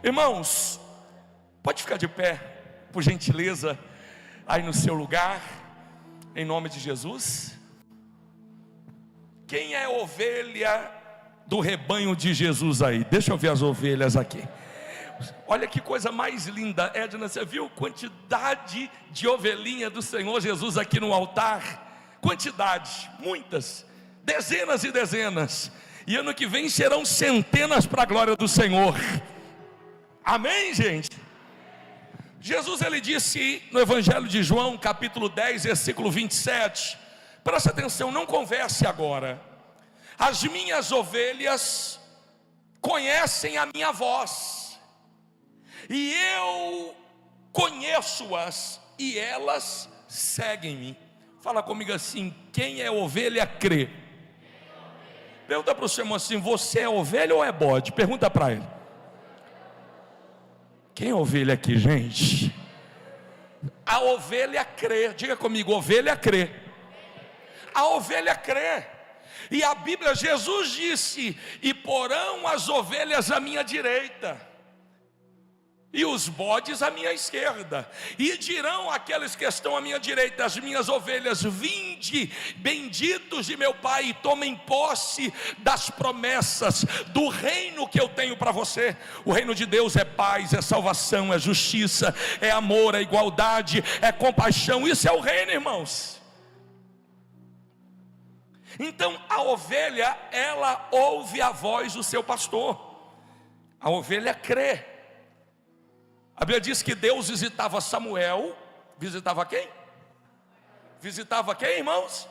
Irmãos, pode ficar de pé, por gentileza, aí no seu lugar, em nome de Jesus. Quem é ovelha do rebanho de Jesus aí? Deixa eu ver as ovelhas aqui. Olha que coisa mais linda, Edna, você viu quantidade de ovelhinha do Senhor Jesus aqui no altar? Quantidade, muitas, dezenas e dezenas, e ano que vem serão centenas para a glória do Senhor. Amém, gente? Jesus, ele disse no Evangelho de João, capítulo 10, versículo 27, presta atenção, não converse agora. As minhas ovelhas conhecem a minha voz, e eu conheço-as, e elas seguem-me. Fala comigo assim: quem é ovelha crê. Pergunta para o seu irmão assim: você é ovelha ou é bode? Pergunta para ele. Quem é ovelha aqui, gente? A ovelha crê. Diga comigo: ovelha crê. A ovelha crê. E a Bíblia, Jesus disse: e porão as ovelhas à minha direita e os bodes à minha esquerda, e dirão aqueles que estão à minha direita, as minhas ovelhas: vinde, benditos de meu Pai, e tomem posse das promessas do reino que eu tenho para você. O reino de Deus é paz, é salvação, é justiça, é amor, é igualdade, é compaixão. Isso é o reino, irmãos. Então a ovelha, ela ouve a voz do seu pastor. A ovelha crê. A Bíblia diz que Deus visitava Samuel. Visitava quem? Visitava quem, irmãos?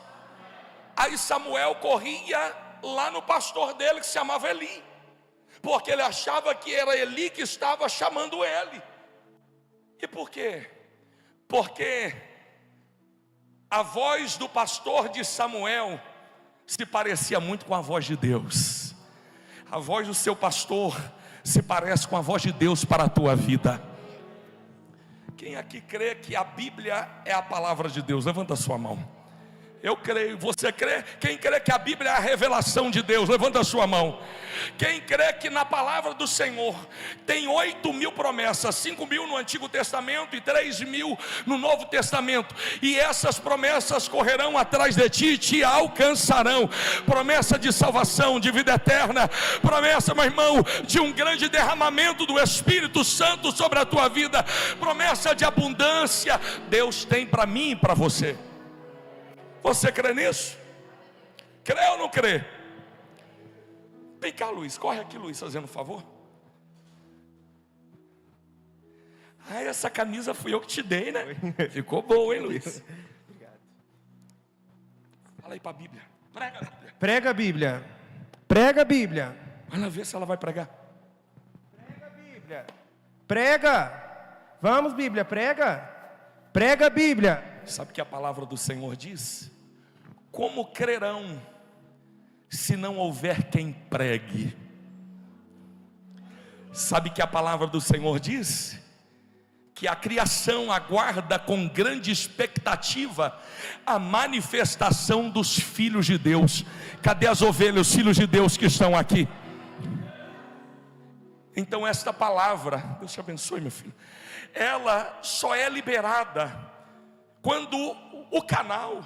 Aí Samuel corria lá no pastor dele, que se chamava Eli, porque ele achava que era Eli que estava chamando ele. E por quê? Porque a voz do pastor de Samuel se parecia muito com a voz de Deus. A voz do seu pastor se parece com a voz de Deus para a tua vida. Quem aqui crê que a Bíblia é a palavra de Deus? Levanta a sua mão. Eu creio. Você crê? Quem crê que a Bíblia é a revelação de Deus? Levanta a sua mão. Quem crê que na palavra do Senhor tem 8.000 promessas, 5.000 no Antigo Testamento e 3.000 no Novo Testamento, e essas promessas correrão atrás de ti e te alcançarão. Promessa de salvação, de vida eterna, promessa, meu irmão, de um grande derramamento do Espírito Santo sobre a tua vida, promessa de abundância. Deus tem para mim e para você. Você crê nisso? Crê ou não crê? Vem cá, Luiz, corre aqui, Luiz, fazendo um favor. Ah, essa camisa fui eu que te dei, né? Ficou boa, hein, Luiz? Obrigado. Fala aí para a Bíblia. Prega a Bíblia. Prega a Bíblia. Prega a Bíblia. Vai lá ver se ela vai pregar. Prega a Bíblia. Prega. Vamos, Bíblia, prega. Prega a Bíblia. Sabe o que a palavra do Senhor diz? Como crerão se não houver quem pregue? Sabe que a palavra do Senhor diz? Que a criação aguarda com grande expectativa a manifestação dos filhos de Deus. Cadê as ovelhas, os filhos de Deus que estão aqui? Então esta palavra, Deus te abençoe, meu filho, ela só é liberada quando o canal,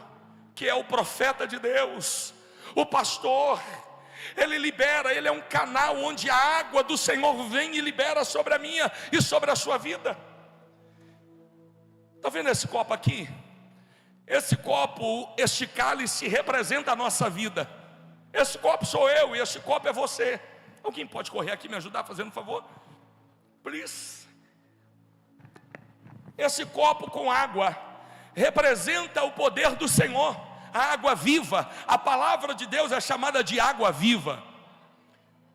que é o profeta de Deus, o pastor, ele libera, ele é um canal onde a água do Senhor vem e libera sobre a minha e sobre a sua vida. Está vendo esse copo aqui? Esse copo, este cálice representa a nossa vida. Esse copo sou eu e esse copo é você. Alguém pode correr aqui e me ajudar fazendo um favor? Please. Esse copo com água representa o poder do Senhor, a água viva. A palavra de Deus é chamada de água viva.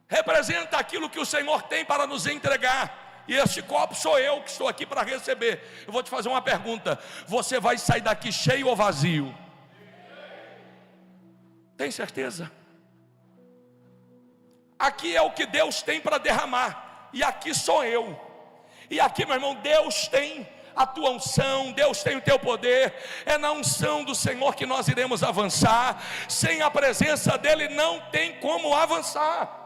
Representa aquilo que o Senhor tem para nos entregar. E este copo sou eu que estou aqui para receber. Eu vou te fazer uma pergunta: você vai sair daqui cheio ou vazio? Tem certeza? Aqui é o que Deus tem para derramar, e aqui sou eu. E aqui, meu irmão, Deus tem a tua unção, Deus tem o teu poder. É na unção do Senhor que nós iremos avançar. Sem a presença dEle não tem como avançar.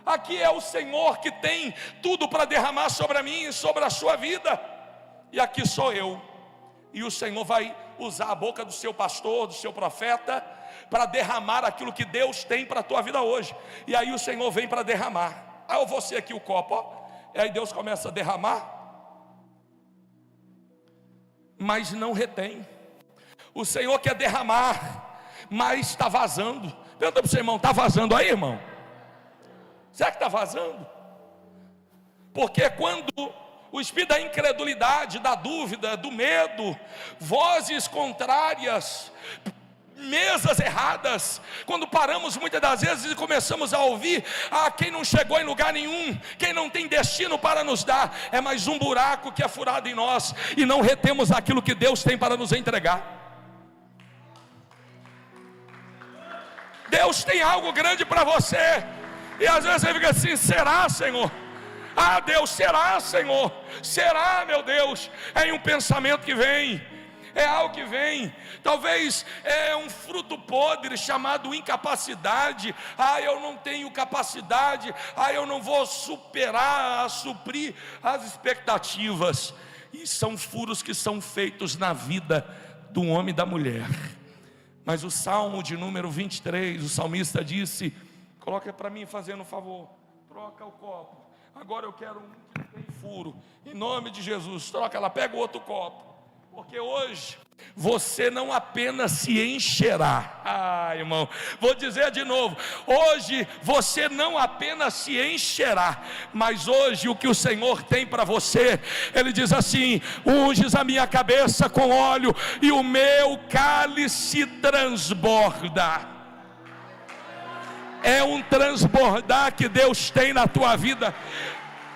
Aqui é o Senhor que tem tudo para derramar sobre a mim e sobre a sua vida. E aqui sou eu. E o Senhor vai usar a boca do seu pastor, do seu profeta, para derramar aquilo que Deus tem para a tua vida hoje. E aí o Senhor vem para derramar. Aí eu vou ser aqui o copo, ó. E aí Deus começa a derramar, mas não retém. O Senhor quer derramar, mas está vazando. Pergunta para o seu irmão, está vazando aí, irmão? Será que está vazando? Porque quando o espírito da incredulidade, da dúvida, do medo, vozes contrárias, mesas erradas, quando paramos muitas das vezes e começamos a ouvir: quem não chegou em lugar nenhum, quem não tem destino para nos dar, é mais um buraco que é furado em nós, e não retemos aquilo que Deus tem para nos entregar. Deus tem algo grande para você, e às vezes você fica assim: será, Senhor? Deus, será, Senhor? Será, meu Deus? É um pensamento que vem, é algo que vem. Talvez é um fruto podre chamado incapacidade. Eu não tenho capacidade. Eu não vou suprir as expectativas. E são furos que são feitos na vida do homem e da mulher. Mas o Salmo de número 23, o salmista disse: coloca para mim, fazendo um favor, troca o copo. Agora eu quero um que tem furo. Em nome de Jesus, troca lá, pega o outro copo. Porque hoje você não apenas se encherá. Irmão, vou dizer de novo: hoje você não apenas se encherá, mas hoje o que o Senhor tem para você, Ele diz assim: unges a minha cabeça com óleo e o meu cálice transborda. É um transbordar que Deus tem na tua vida.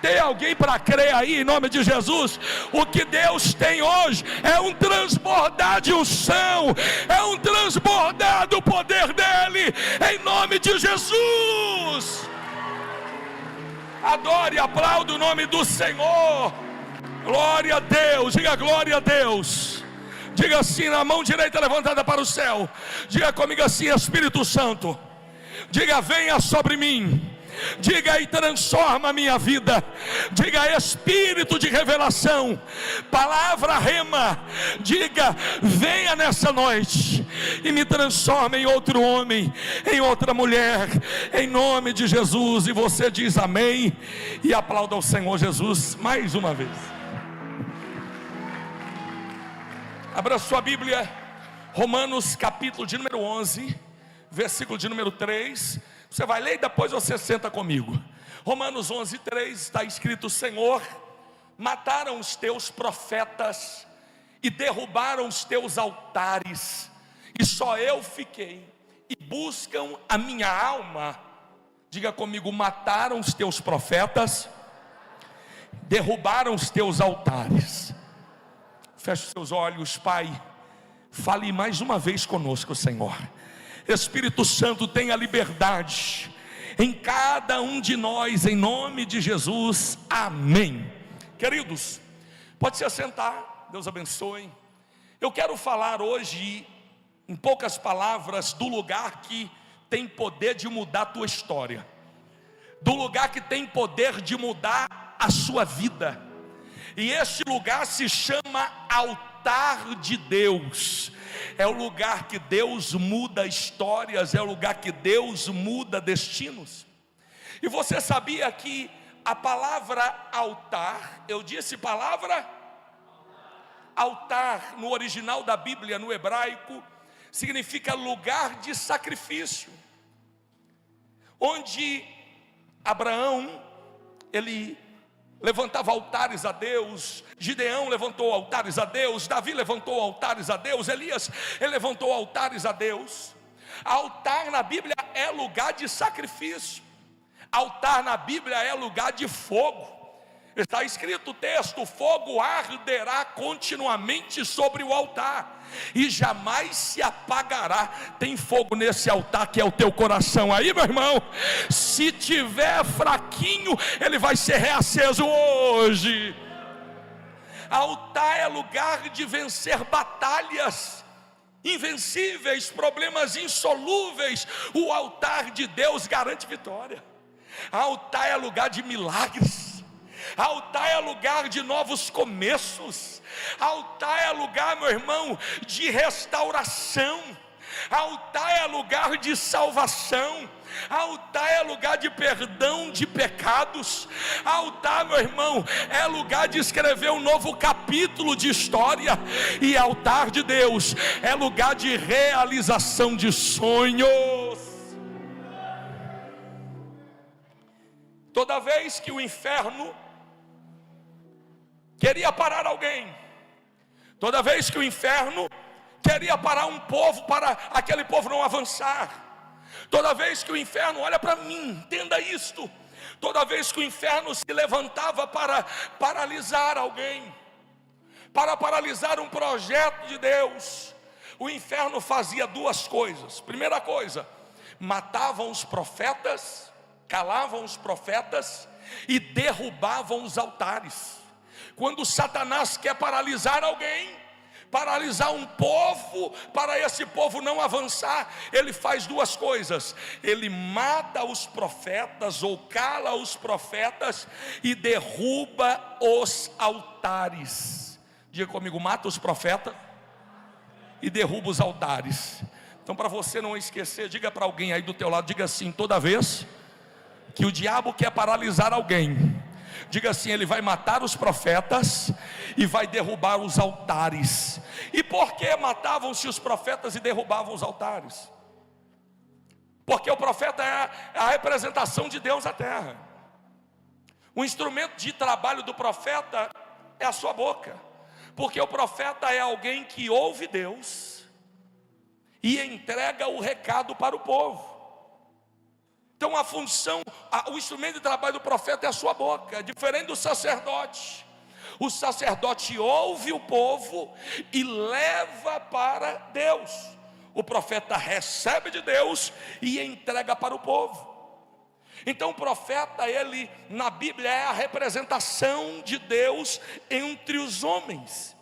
Tem alguém para crer aí, em nome de Jesus? O que Deus tem hoje é um transbordar de unção, é um transbordar do poder dEle, em nome de Jesus. Adore e aplaude o nome do Senhor. Glória a Deus, diga glória a Deus. Diga assim, na mão direita levantada para o céu, diga comigo assim: Espírito Santo, diga, venha sobre mim. Diga, e transforma a minha vida. Diga, Espírito de revelação, palavra rema. Diga, venha nessa noite e me transforma em outro homem, em outra mulher, em nome de Jesus. E você diz amém e aplauda ao Senhor Jesus mais uma vez. Abra sua Bíblia, Romanos capítulo de número 11, versículo de número 3. Você vai ler e depois você senta comigo. Romanos 11, 3 está escrito: Senhor, mataram os teus profetas e derrubaram os teus altares, e só eu fiquei, e buscam a minha alma. Diga comigo: mataram os teus profetas, derrubaram os teus altares. Feche os seus olhos, Pai. Fale mais uma vez conosco, Senhor. Espírito Santo, tenha liberdade em cada um de nós, em nome de Jesus, amém. Queridos, pode se assentar, Deus abençoe. Eu quero falar hoje, em poucas palavras, do lugar que tem poder de mudar a tua história, do lugar que tem poder de mudar a sua vida, e este lugar se chama altar de Deus. É o lugar que Deus muda histórias, é o lugar que Deus muda destinos. E você sabia que a palavra altar, eu disse palavra? Altar, no original da Bíblia, no hebraico, significa lugar de sacrifício. Onde Abraão, ele levantava altares a Deus, Gideão levantou altares a Deus, Davi levantou altares a Deus, Elias, ele levantou altares a Deus. Altar na Bíblia é lugar de sacrifício, altar na Bíblia é lugar de fogo. Está escrito o texto: o fogo arderá continuamente sobre o altar e jamais se apagará. Tem fogo nesse altar que é o teu coração aí, meu irmão. Se tiver fraquinho, ele vai ser reaceso hoje. Altar é lugar de vencer batalhas invencíveis, problemas insolúveis. O altar de Deus garante vitória. Altar é lugar de milagres. Altar é lugar de novos começos. Altar é lugar, meu irmão, de restauração. Altar é lugar de salvação. Altar é lugar de perdão de pecados. Altar, meu irmão, é lugar de escrever um novo capítulo de história. E altar de Deus é lugar de realização de sonhos. Toda vez que o inferno queria parar alguém, toda vez que o inferno queria parar um povo, para aquele povo não avançar, toda vez que o inferno, olha para mim, entenda isto, toda vez que o inferno se levantava para paralisar alguém, para paralisar um projeto de Deus, o inferno fazia duas coisas. Primeira coisa, matavam os profetas, calavam os profetas e derrubavam os altares. Quando Satanás quer paralisar alguém, paralisar um povo, para esse povo não avançar, ele faz duas coisas: ele mata os profetas ou cala os profetas e derruba os altares. Diga comigo: mata os profetas e derruba os altares. Então, para você não esquecer, diga para alguém aí do teu lado, diga assim: toda vez que o diabo quer paralisar alguém, diga assim: ele vai matar os profetas e vai derrubar os altares. E por que matavam-se os profetas e derrubavam os altares? Porque o profeta é a representação de Deus na terra. O instrumento de trabalho do profeta é a sua boca. Porque o profeta é alguém que ouve Deus e entrega o recado para o povo. Então a função, o instrumento de trabalho do profeta é a sua boca, diferente do sacerdote. O sacerdote ouve o povo e leva para Deus. O profeta recebe de Deus e entrega para o povo. Então o profeta, ele na Bíblia é a representação de Deus entre os homens.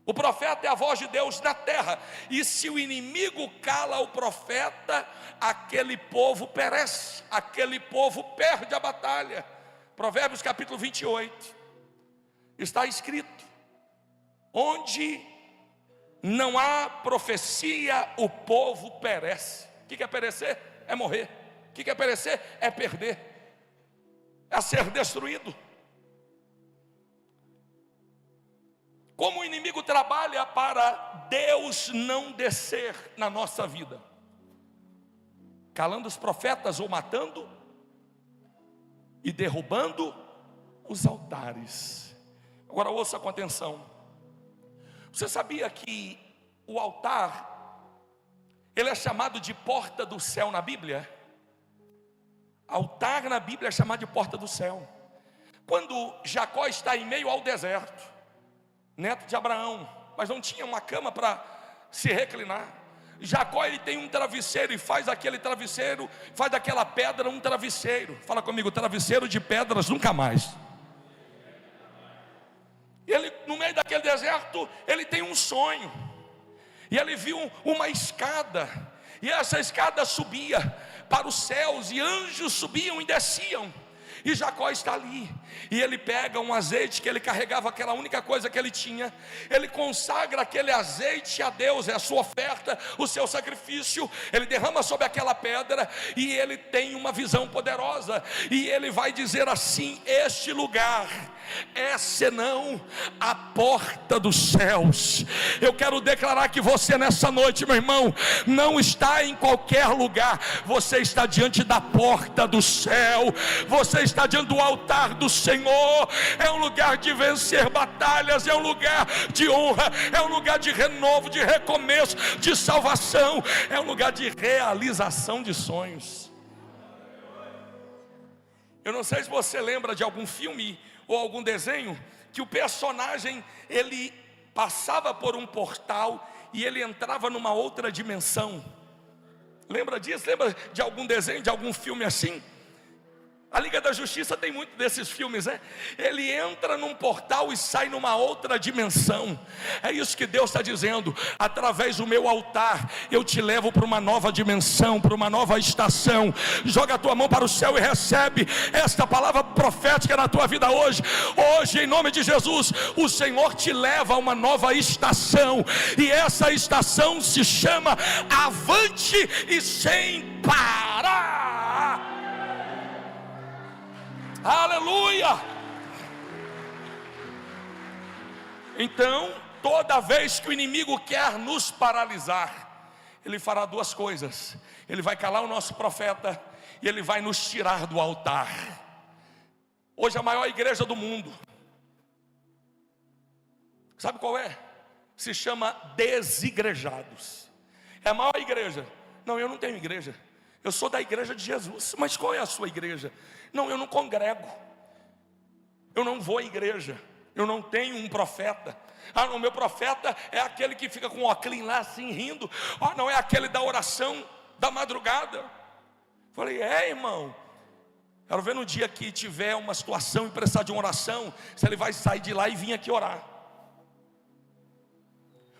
O profeta é a voz de Deus na terra. E se o inimigo cala o profeta, aquele povo perece, aquele povo perde a batalha. Provérbios capítulo 28, está escrito: onde não há profecia, o povo perece. O que é perecer? É morrer. O que é perecer? É perder, é ser destruído. Como o inimigo trabalha para Deus não descer na nossa vida? Calando os profetas ou matando e derrubando os altares. Agora ouça com atenção. Você sabia que o altar, ele é chamado de porta do céu na Bíblia? Altar na Bíblia é chamado de porta do céu. Quando Jacó está em meio ao deserto, neto de Abraão, mas não tinha uma cama para se reclinar, Jacó, ele tem um travesseiro e faz aquele travesseiro, faz daquela pedra um travesseiro. Fala comigo: travesseiro de pedras nunca mais. Ele, no meio daquele deserto, ele tem um sonho, e ele viu uma escada, e essa escada subia para os céus, e anjos subiam e desciam. E Jacó está ali, e ele pega um azeite que ele carregava, aquela única coisa que ele tinha, ele consagra aquele azeite a Deus, é a sua oferta, o seu sacrifício, ele derrama sobre aquela pedra, e ele tem uma visão poderosa, e ele vai dizer assim: este lugar é senão a porta dos céus. Eu quero declarar que você nessa noite, meu irmão, não está em qualquer lugar, você está diante da porta do céu, você está diante do altar do Senhor. É um lugar de vencer batalhas, é um lugar de honra, é um lugar de renovo, de recomeço, de salvação, é um lugar de realização de sonhos. Eu não sei se você lembra de algum filme ou algum desenho que o personagem, ele passava por um portal e ele entrava numa outra dimensão. Lembra disso? Lembra de algum desenho, de algum filme assim? A Liga da Justiça tem muito desses filmes, né? Ele entra num portal e sai numa outra dimensão. É isso que Deus está dizendo. Através do meu altar, eu te levo para uma nova dimensão, para uma nova estação. Joga a tua mão para o céu e recebe esta palavra profética na tua vida hoje. Hoje, em nome de Jesus, o Senhor te leva a uma nova estação. E essa estação se chama avante e sem parar. Aleluia! Então, toda vez que o inimigo quer nos paralisar, ele fará duas coisas: ele vai calar o nosso profeta e ele vai nos tirar do altar. Hoje a maior igreja do mundo, sabe qual é? Se chama Desigrejados. É a maior igreja. Não, eu não tenho igreja. Eu sou da igreja de Jesus. Mas qual é a sua igreja? Não, eu não congrego. Eu não vou à igreja. Eu não tenho um profeta. Ah, não, meu profeta é aquele que fica com o óculos lá assim rindo. Ah, não, é aquele da oração da madrugada. Falei, irmão, quero ver no dia que tiver uma situação e precisar de uma oração, se ele vai sair de lá e vir aqui orar.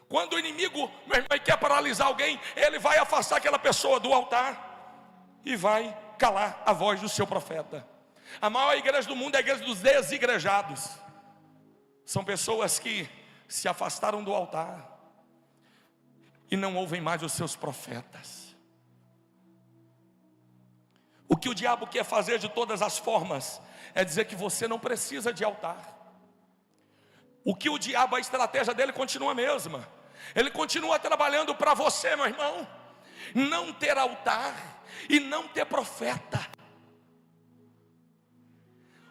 Quando o inimigo, meu irmão, quer paralisar alguém, ele vai afastar aquela pessoa do altar e vai calar a voz do seu profeta. A maior igreja do mundo é a igreja dos desigrejados. São pessoas que se afastaram do altar e não ouvem mais os seus profetas. O que o diabo quer fazer de todas as formas é dizer que você não precisa de altar. O que o diabo, a estratégia dele continua a mesma. Ele continua trabalhando para você, meu irmão, não ter altar e não ter profeta.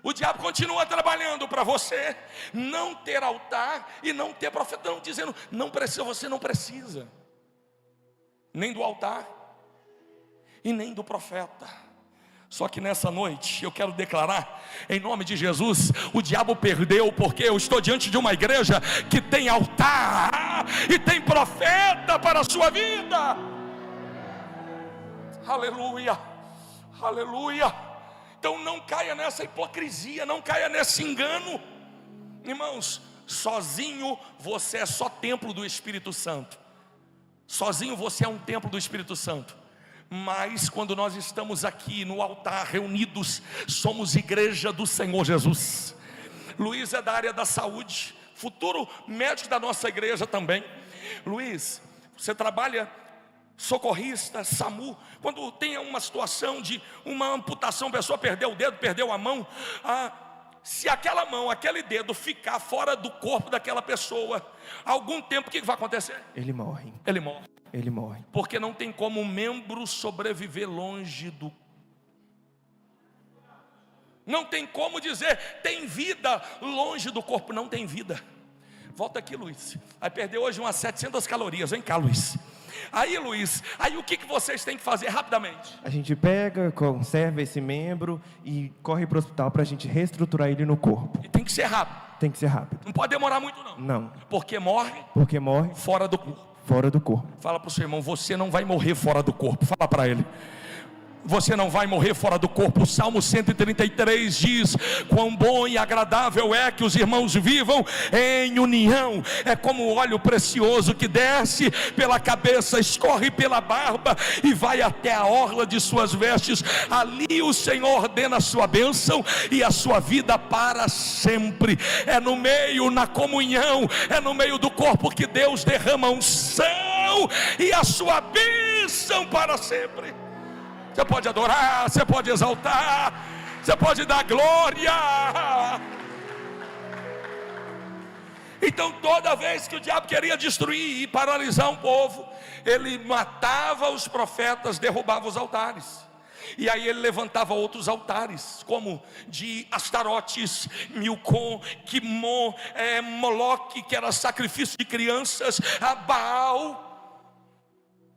O diabo continua trabalhando para você não ter altar e não ter profeta, não, dizendo, não precisa, você não precisa nem do altar e nem do profeta. Só que nessa noite eu quero declarar, em nome de Jesus, o diabo perdeu, porque eu estou diante de uma igreja que tem altar e tem profeta para a sua vida. Aleluia, aleluia. Então não caia nessa hipocrisia, não caia nesse engano. Irmãos, sozinho você é só templo do Espírito Santo. Sozinho você é um templo do Espírito Santo. Mas quando nós estamos aqui no altar reunidos, somos igreja do Senhor Jesus. Luiz é da área da saúde, futuro médico da nossa igreja também. Luiz, você trabalha socorrista, SAMU. Quando tem uma situação de uma amputação, a pessoa perdeu o dedo, perdeu a mão, se aquela mão, aquele dedo ficar fora do corpo daquela pessoa, algum tempo, o que vai acontecer? Ele morre. Ele morre. Ele morre. Porque não tem como um membro sobreviver longe do... Não tem como dizer, tem vida longe do corpo, não tem vida. Volta aqui, Luiz. Aí perdeu hoje umas 700 calorias, vem cá, Luiz. Aí, Luiz, aí o que vocês têm que fazer rapidamente? A gente pega, conserva esse membro e corre para o hospital para a gente reestruturar ele no corpo. E tem que ser rápido. Tem que ser rápido. Não pode demorar muito não. Não. Porque morre fora do corpo. Fora do corpo. Fala para o seu irmão, você não vai morrer fora do corpo. Fala para ele. Você não vai morrer fora do corpo. O Salmo 133 diz: quão bom e agradável é que os irmãos vivam em união. É como o óleo precioso que desce pela cabeça, escorre pela barba e vai até a orla de suas vestes. Ali o Senhor ordena a sua bênção e a sua vida para sempre. É no meio, na comunhão, é no meio do corpo que Deus derrama unção e a sua bênção para sempre. Você pode adorar, você pode exaltar, você pode dar glória. Então toda vez que o diabo queria destruir e paralisar um povo, ele matava os profetas, derrubava os altares. E aí ele levantava outros altares, como de Astarotes, Milcom, Quimon, Moloque, que era sacrifício de crianças, a Baal.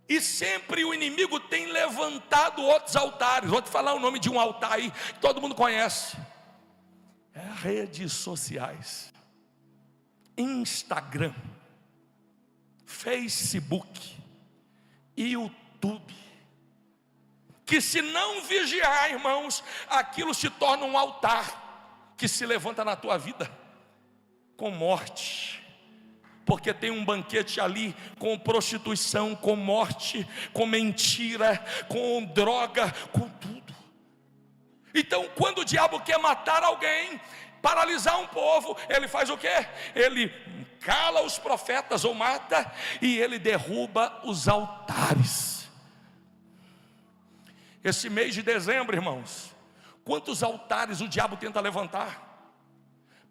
E sempre o inimigo tem levantado outros altares. Vou te falar o nome de um altar aí que todo mundo conhece. É redes sociais. Instagram, Facebook, YouTube. que se não vigiar, irmãos, aquilo se torna um altar que se levanta na tua vida com morte. Porque tem um banquete ali com prostituição, com morte, com mentira, com droga, com tudo. Então, quando o diabo quer matar alguém, paralisar um povo, ele faz o quê? Ele cala os profetas ou mata, e ele derruba os altares. Esse mês de dezembro, irmãos, quantos altares o diabo tenta levantar?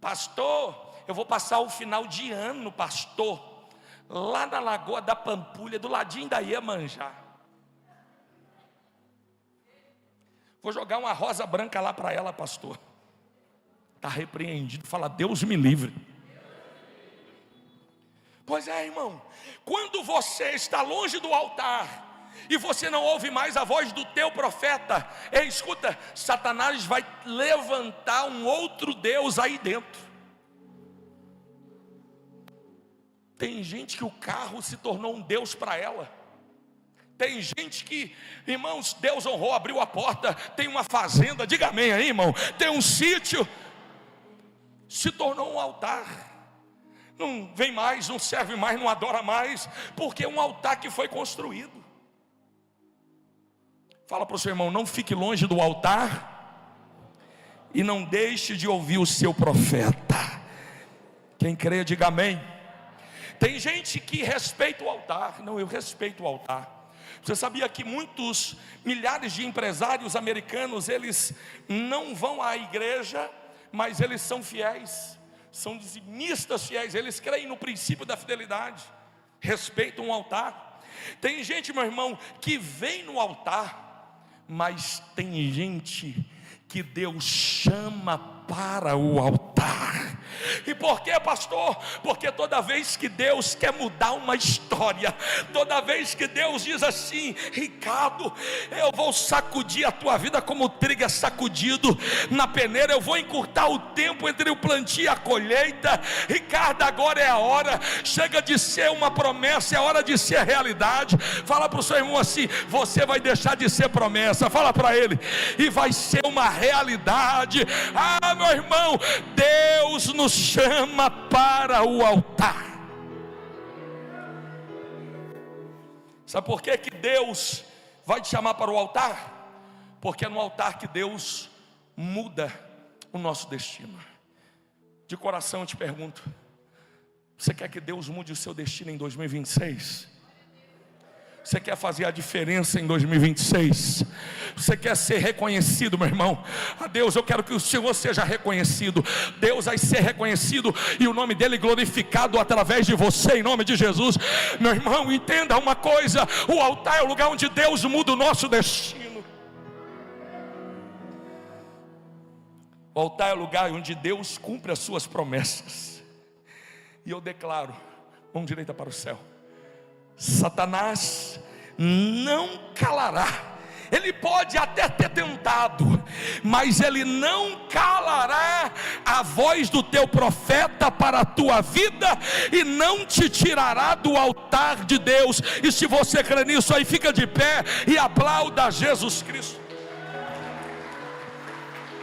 Pastor, eu vou passar o final de ano, pastor, lá na Lagoa da Pampulha, do ladinho da Iemanjá. Vou jogar uma rosa branca lá para ela, pastor. Está repreendido, fala, Deus me livre. Pois é, irmão, quando você está longe do altar e você não ouve mais a voz do teu profeta, escuta, Satanás vai levantar um outro Deus aí dentro. Tem gente que o carro se tornou um Deus para ela. Tem gente que, irmãos, Deus honrou, abriu a porta, tem uma fazenda, diga amém aí, irmão. Tem um sítio, se tornou um altar. Não vem mais, não serve mais, não adora mais, porque é um altar que foi construído. Fala para o seu irmão, não fique longe do altar e não deixe de ouvir o seu profeta. Quem crê, diga amém. Tem gente que respeita o altar. Não, eu respeito o altar. Você sabia que milhares de empresários americanos, eles não vão à igreja, mas eles são fiéis, são dizimistas fiéis, eles creem no princípio da fidelidade, respeitam o altar. Tem gente, meu irmão, que vem no altar, mas tem gente que Deus chama para o altar. E por quê, pastor? Porque toda vez que Deus quer mudar uma história, toda vez que Deus diz assim, Ricardo, eu vou sacudir a tua vida como o trigo é sacudido na peneira, eu vou encurtar o tempo entre o plantio e a colheita. Ricardo, agora é a hora, chega de ser uma promessa, é hora de ser realidade. Fala para o seu irmão assim, você vai deixar de ser promessa, fala para ele, e vai ser uma realidade. Ah, meu irmão, Deus nos chama para o altar. Sabe por que Deus vai te chamar para o altar? Porque é no altar que Deus muda o nosso destino. De coração eu te pergunto, você quer que Deus mude o seu destino em 2026? Você quer fazer a diferença em 2026? Você quer ser reconhecido, meu irmão? A Deus, eu quero que o Senhor seja reconhecido. Deus vai ser reconhecido e o nome dele glorificado através de você, em nome de Jesus. Meu irmão, entenda uma coisa: o altar é o lugar onde Deus muda o nosso destino. O altar é o lugar onde Deus cumpre as suas promessas. E eu declaro, mão direita para o céu, Satanás não calará. Ele pode até ter tentado, mas ele não calará a voz do teu profeta para a tua vida e não te tirará do altar de Deus. E se você crê nisso aí, fica de pé e aplauda Jesus Cristo.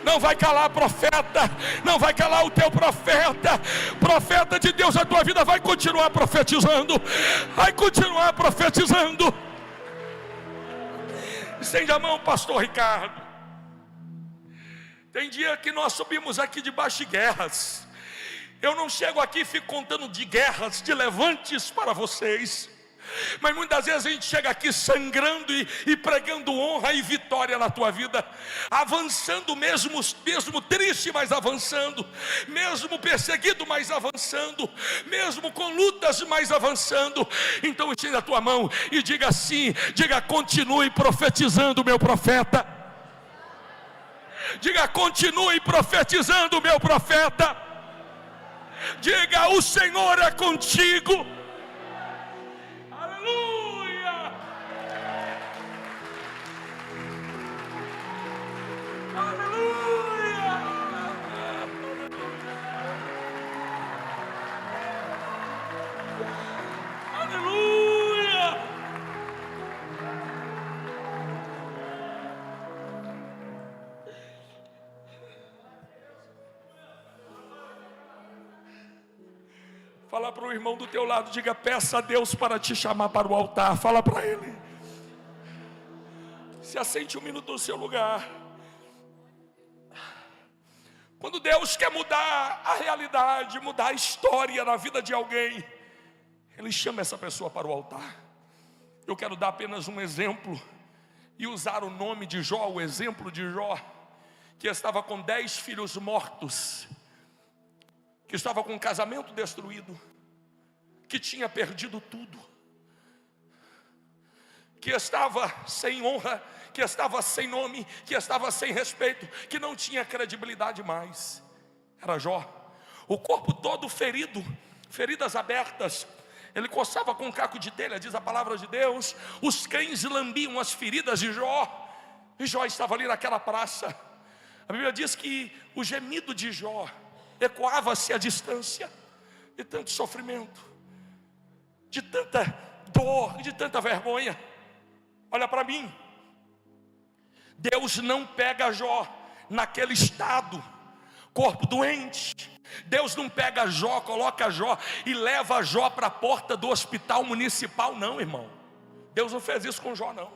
Não vai calar profeta, não vai calar o teu profeta. Profeta de Deus, a tua vida vai continuar profetizando, vai continuar profetizando. Estende a mão, pastor Ricardo. Tem dia que nós subimos aqui debaixo de guerras. Eu não chego aqui e fico contando de guerras, de levantes para vocês, mas muitas vezes a gente chega aqui sangrando e pregando honra e vitória na tua vida, avançando mesmo triste, mas avançando, mesmo perseguido, mas avançando, mesmo com lutas, mas avançando. Então estenda a tua mão e diga assim, diga: continue profetizando, meu profeta. Diga: continue profetizando, meu profeta. Diga: o Senhor é contigo. Aleluia! Aleluia! Aleluia! Fala para o irmão do teu lado, diga: peça a Deus para te chamar para o altar. Fala para ele. Se assente um minuto no seu lugar. Quando Deus quer mudar a realidade, mudar a história na vida de alguém, Ele chama essa pessoa para o altar. Eu quero dar apenas um exemplo e usar o nome de Jó, o exemplo de Jó, que estava com 10 filhos mortos, que estava com um casamento destruído, que tinha perdido tudo, que estava sem honra, que estava sem nome, que estava sem respeito, que não tinha credibilidade mais. Era Jó, o corpo todo ferido, feridas abertas. Ele coçava com um caco de telha, diz a palavra de Deus. Os cães lambiam as feridas de Jó, e Jó estava ali naquela praça. A Bíblia diz que o gemido de Jó ecoava-se à distância, de tanto sofrimento, de tanta dor, de tanta vergonha. Olha para mim, Deus não pega Jó naquele estado, corpo doente. Deus não pega Jó, coloca Jó e leva Jó para a porta do hospital municipal, não, irmão. Deus não fez isso com Jó, não.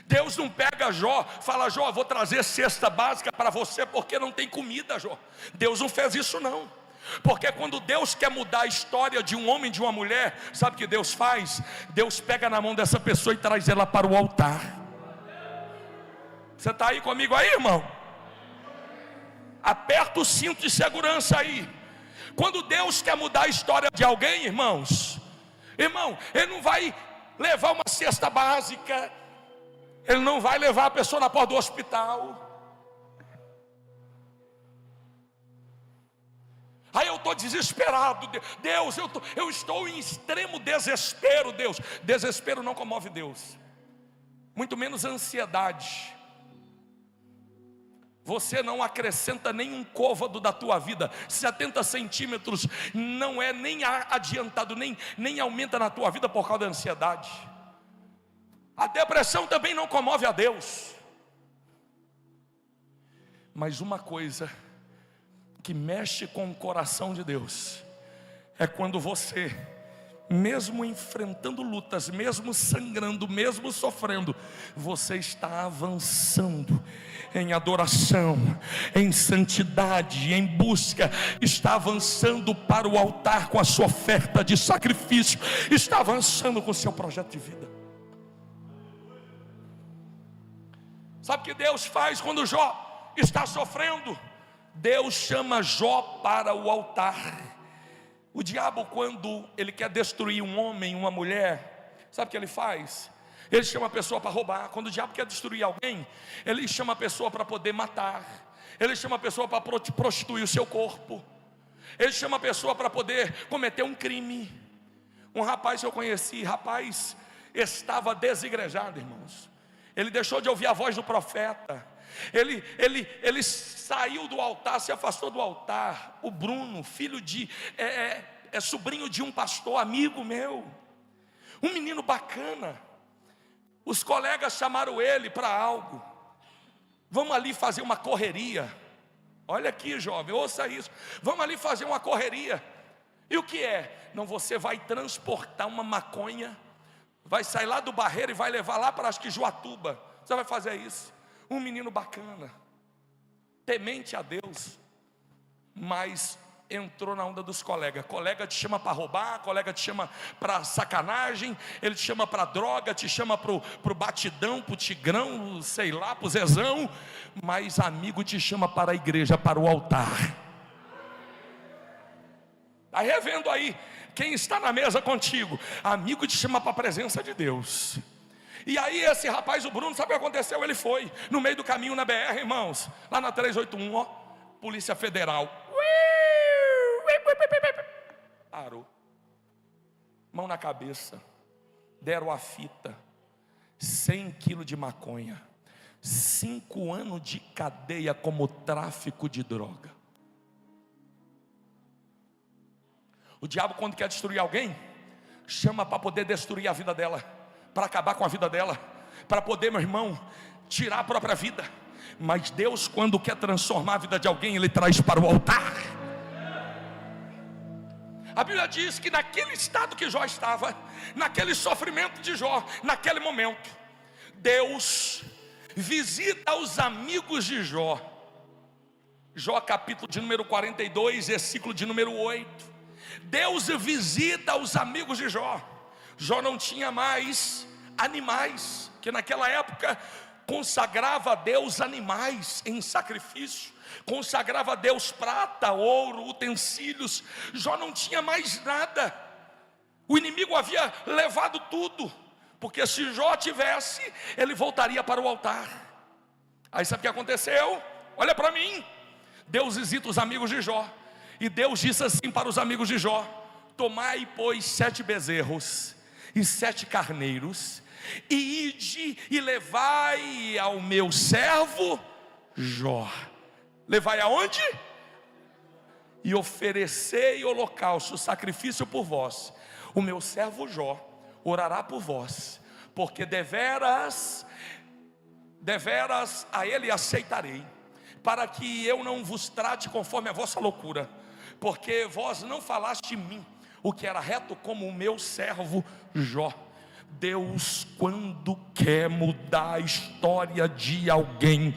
Deus não pega Jó, fala: Jó, vou trazer cesta básica para você porque não tem comida, Jó. Deus não fez isso, não. Porque quando Deus quer mudar a história de um homem e de uma mulher, sabe o que Deus faz? Deus pega na mão dessa pessoa e traz ela para o altar. Você está aí comigo aí, irmão? Aperta o cinto de segurança aí. Quando Deus quer mudar a história de alguém, irmãos, Ele não vai levar uma cesta básica, Ele não vai levar a pessoa na porta do hospital. Aí eu estou desesperado, Deus, eu estou em extremo desespero, Deus. Desespero não comove Deus, muito menos ansiedade. Você não acrescenta nenhum côvado da tua vida, 70 centímetros não é nem adiantado, nem aumenta na tua vida por causa da ansiedade. A depressão também não comove a Deus. Mas uma coisa que mexe com o coração de Deus é quando você, mesmo enfrentando lutas, mesmo sangrando, mesmo sofrendo, você está avançando em adoração, em santidade, em busca, está avançando para o altar com a sua oferta de sacrifício, está avançando com o seu projeto de vida. Sabe o que Deus faz quando Jó está sofrendo? Deus chama Jó para o altar. O diabo, quando ele quer destruir um homem, uma mulher, sabe o que ele faz? Ele chama a pessoa para roubar. Quando o diabo quer destruir alguém, ele chama a pessoa para poder matar. Ele chama a pessoa para prostituir o seu corpo. Ele chama a pessoa para poder cometer um crime. Um rapaz que eu conheci, estava desigrejado, irmãos. Ele deixou de ouvir a voz do profeta. Ele saiu do altar, se afastou do altar. O Bruno, filho sobrinho de um pastor, amigo meu, um menino bacana. Os colegas chamaram ele para algo. Vamos ali fazer uma correria. Olha aqui, jovem, ouça isso. Vamos ali fazer uma correria. E o que é? Não, você vai transportar uma maconha, vai sair lá do Barreiro e vai levar lá para, acho que Joatuba. Você vai fazer isso. Um menino bacana, temente a Deus, mas entrou na onda dos colegas. Colega te chama para roubar, colega te chama para sacanagem, ele te chama para droga, te chama para o batidão, para o tigrão, sei lá, para o zezão, mas amigo te chama para a igreja, para o altar. Está revendo aí, quem está na mesa contigo, amigo te chama para a presença de Deus. E aí esse rapaz, o Bruno, sabe o que aconteceu? Ele foi no meio do caminho na BR, irmãos, lá na 381, ó, Polícia Federal. Parou, mão na cabeça, deram a fita, 100 quilos de maconha, 5 anos de cadeia como tráfico de droga. O diabo, quando quer destruir alguém, chama para poder destruir a vida dela, para acabar com a vida dela, para poder, meu irmão, tirar a própria vida. Mas Deus, quando quer transformar a vida de alguém, Ele traz para o altar. A Bíblia diz que naquele estado que Jó estava, naquele sofrimento de Jó, naquele momento, Deus visita os amigos de Jó. Jó capítulo de número 42, versículo de número 8. Deus visita os amigos de Jó. Jó não tinha mais animais, que naquela época consagrava a Deus animais em sacrifício, consagrava a Deus prata, ouro, utensílios. Jó não tinha mais nada. O inimigo havia levado tudo, porque se Jó tivesse, ele voltaria para o altar. Aí sabe o que aconteceu? Olha para mim. Deus visita os amigos de Jó, e Deus disse assim para os amigos de Jó: tomai, pois, 7 bezerros e 7 carneiros, e ide e levai ao meu servo Jó. Levai aonde? E oferecei holocausto, sacrifício por vós. O meu servo Jó orará por vós, porque deveras a ele aceitarei, para que eu não vos trate conforme a vossa loucura, porque vós não falaste de mim o que era reto, como o meu servo Jó. Deus, quando quer mudar a história de alguém,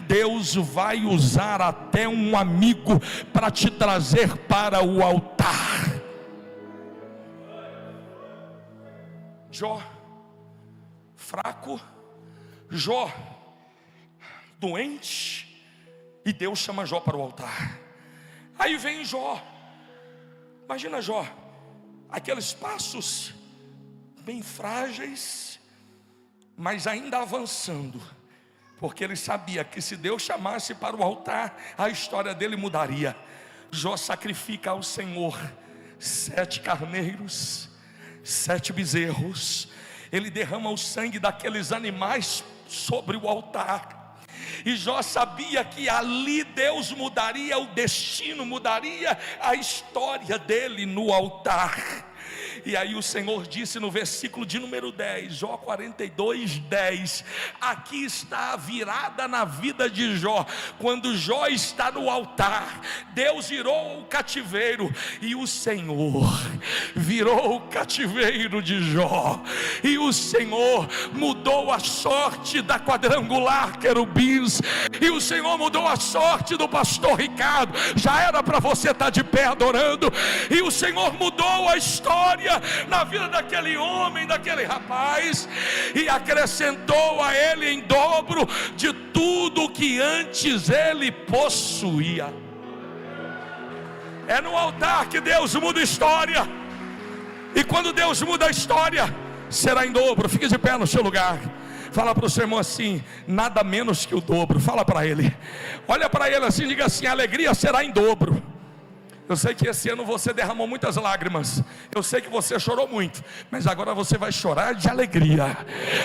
Deus vai usar até um amigo para te trazer para o altar. Jó fraco, Jó doente, e Deus chama Jó para o altar. Aí vem Jó. Imagina Jó, aqueles passos bem frágeis, mas ainda avançando, porque ele sabia que se Deus chamasse para o altar, a história dele mudaria. Jó sacrifica ao Senhor 7 carneiros, 7 bezerros. Ele derrama o sangue daqueles animais sobre o altar. E Jó sabia que ali Deus mudaria o destino, mudaria a história dele no altar. E aí o Senhor disse no versículo de número 10, Jó 42, 10: aqui está a virada na vida de Jó. Quando Jó está no altar, Deus virou o cativeiro, e o Senhor virou o cativeiro de Jó. E o Senhor mudou a sorte da quadrangular querubins, e o Senhor mudou a sorte do pastor Ricardo. Já era para você estar de pé adorando. E o Senhor mudou a história na vida daquele homem, daquele rapaz, e acrescentou a ele em dobro de tudo que antes ele possuía. É no altar que Deus muda a história. E quando Deus muda a história, será em dobro. Fique de pé no seu lugar. Fala para o seu irmão assim: nada menos que o dobro. Fala para ele. Olha para ele assim, diga assim: a alegria será em dobro. Eu sei que esse ano você derramou muitas lágrimas, eu sei que você chorou muito, mas agora você vai chorar de alegria.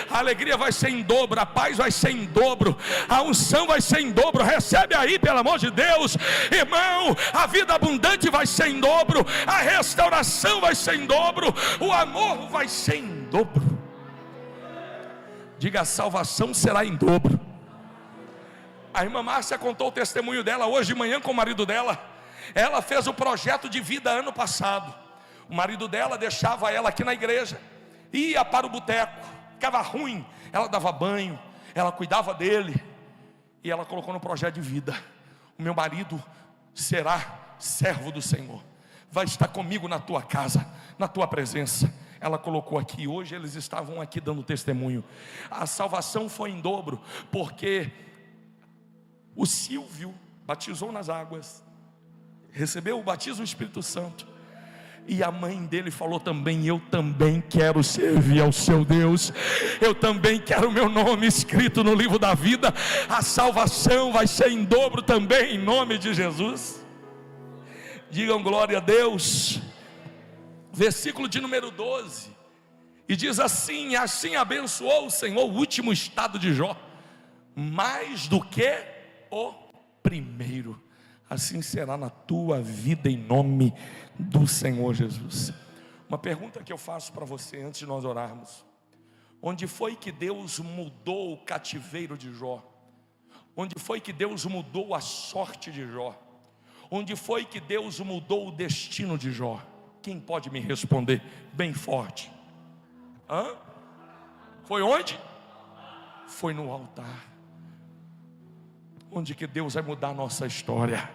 A alegria vai ser em dobro, a paz vai ser em dobro, a unção vai ser em dobro. Recebe aí, pelo amor de Deus, irmão. A vida abundante vai ser em dobro, a restauração vai ser em dobro, o amor vai ser em dobro. Diga: a salvação será em dobro. A irmã Márcia contou o testemunho dela hoje de manhã com o marido dela. Ela fez o projeto de vida ano passado. O marido dela deixava ela aqui na igreja, ia para o boteco, ficava ruim, ela dava banho, ela cuidava dele, e ela colocou no projeto de vida: o meu marido será servo do Senhor, vai estar comigo na tua casa, na tua presença. Ela colocou aqui, hoje eles estavam aqui dando testemunho. A salvação foi em dobro, porque o Silvio batizou nas águas, recebeu o batismo do Espírito Santo, e a mãe dele falou também: eu também quero servir ao seu Deus, eu também quero o meu nome escrito no livro da vida. A salvação vai ser em dobro também, em nome de Jesus. Digam glória a Deus. Versículo de número 12, e diz assim: assim abençoou o Senhor o último estado de Jó, mais do que o primeiro. Assim será na tua vida, em nome do Senhor Jesus. Uma pergunta que eu faço para você antes de nós orarmos: onde foi que Deus mudou o cativeiro de Jó? Onde foi que Deus mudou a sorte de Jó? Onde foi que Deus mudou o destino de Jó? Quem pode me responder bem forte? Foi onde? Foi no altar. Onde que Deus vai mudar a nossa história?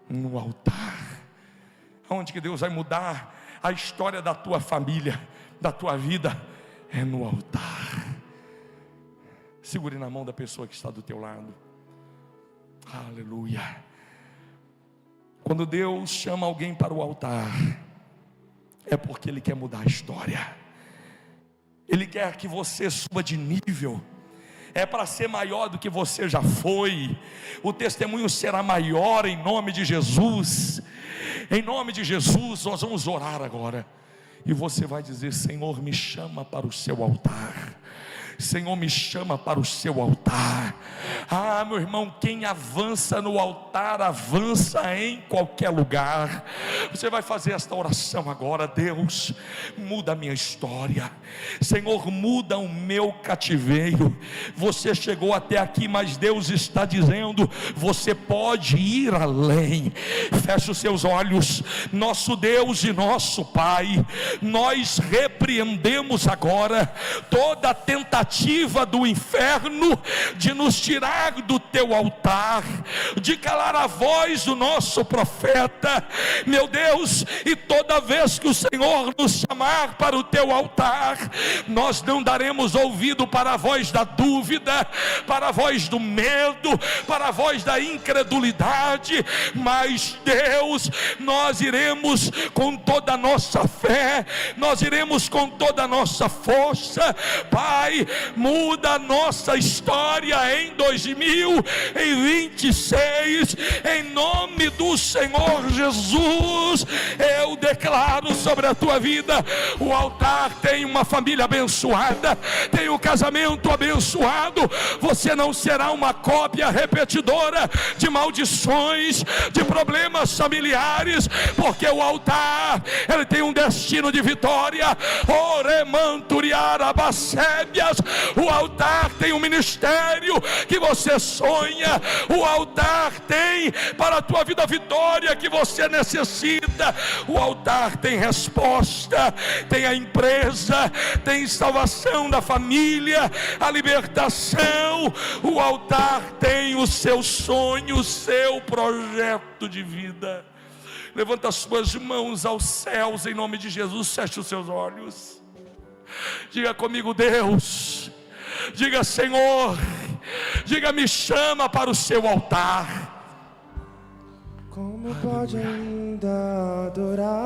No altar. Onde que Deus vai mudar a história da tua família, da tua vida? É no altar. Segure na mão da pessoa que está do teu lado. Aleluia. Quando Deus chama alguém para o altar, é porque Ele quer mudar a história. Ele quer que você suba de nível. É para ser maior do que você já foi. O testemunho será maior em nome de Jesus. Em nome de Jesus, nós vamos orar agora. E você vai dizer: Senhor, me chama para o seu altar. Senhor, me chama para o seu altar. Ah, meu irmão, quem avança no altar, avança em qualquer lugar. Você vai fazer esta oração agora: Deus, muda a minha história. Senhor, muda o meu cativeiro. Você chegou até aqui, mas Deus está dizendo: você pode ir além. Feche os seus olhos. Nosso Deus e nosso Pai, nós repreendemos agora toda a tentativa do inferno de nos tirar do teu altar, de calar a voz do nosso profeta, meu Deus. E toda vez que o Senhor nos chamar para o teu altar, nós não daremos ouvido para a voz da dúvida, para a voz do medo, para a voz da incredulidade, mas Deus, nós iremos com toda a nossa fé, nós iremos com toda a nossa força. Pai, muda a nossa história em 2026, em nome do Senhor Jesus. Eu declaro sobre a tua vida: o altar tem uma família abençoada, tem um casamento abençoado. Você não será uma cópia repetidora de maldições, de problemas familiares, porque o altar, ele tem um destino de vitória. Oremanturiarabacébias. O altar tem um ministério que você sonha. O altar tem para a tua vida a vitória que você necessita. O altar tem resposta, tem a empresa, tem salvação da família, a libertação. O altar tem o seu sonho, o seu projeto de vida. Levanta as suas mãos aos céus em nome de Jesus. Feche os seus olhos. Diga comigo: Deus. Diga: Senhor. Diga: me chama para o seu altar. Como pode ainda adorar?